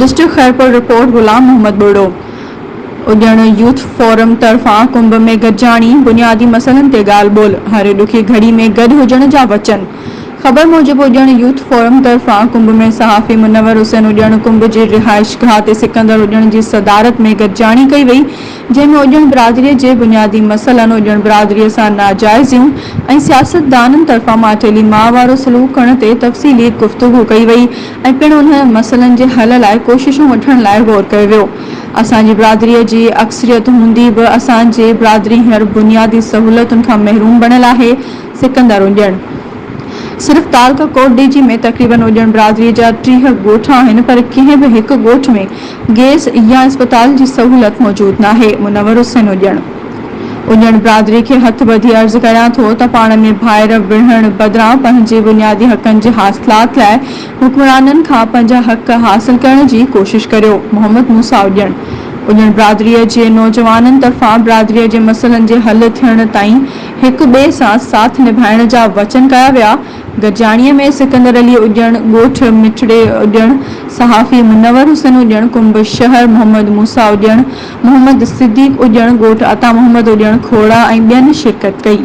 District Khairpur report गुलाम Mohammad बुर्डो। उजण youth forum तरफा कुंभ में गॾिजाणी बुनियादी मसइलनि ते ॻाल्हि ॿोल। हर ॾुखी घड़ी में गॾु हुजण जा वचन। ख़बर मूजिब उजण यूथ फोरम तरफा कुंभ में सहाफ़ी मुनव्वर हुसैन उजण कुंभ जी रिहाइशगाह ते सिकंदर उजण जी सदारत में गॾिजाणी कई वई, जंहिं में उजण बिरादरीअ जे बुनियादी मसइलनि, उजण बिरादरीअ सां नाजाइज़ियूं ऐं सियासतदाननि तरफा माठेली माउ वारो सलूक करण ते तफ़सीली गुफ़्तगू कई वई ऐं पिणु उन मसइलनि जे हल लाइ कोशिशूं वठण लाइ ग़ौर कयो वियो। असांजी बिरादरीअ जी अक्सरियत हूंदी बि असांजी बिरादरी हींअर बुनियादी सहूलियतुनि खां महरूम बणियल आहे। सिकंदर उजण सिर्फ़ तालकाकोट डीजी में तक़रीबन उजण बिरादरीअ जा 30 ॻोठ आहिनि, पर कंहिं बि हिकु ॻोठ में गैस या अस्पताल जी सहूलियत मौजूदु नाहे। मुनव्वर हुसैन उजण बिरादरी खे हथ ॿधी अर्ज़ु करियां थो त पाण में भाइर विढ़ण बदिरां पंहिंजे बुनियादी हक़नि जे हासिलात लाइ हुक्मराननि खां पंहिंजा हक़ हासिल करण जी कोशिश करियो। मोहम्मद मूसा उजण बिरादरीअ जे नौजवाननि तरफ़ां बिरादरीअ जे मसइलनि जे हल थियण ताईं हिक ॿिए सां साथ निभाइण जा वचन कया विया। गॾिजाणीअ में सिकंदर अली उजण ॻोठ मिठड़े उजण, सहाफ़ी मुनव्वर हुसैन उजण कुंभ शहर, मोहम्मद मूसा उजण, मोहम्मद सिद्दीक़ उजण ॻोठ, अता मोहम्मद उजण खोड़ा ऐं ॿियनि शिरकत कई।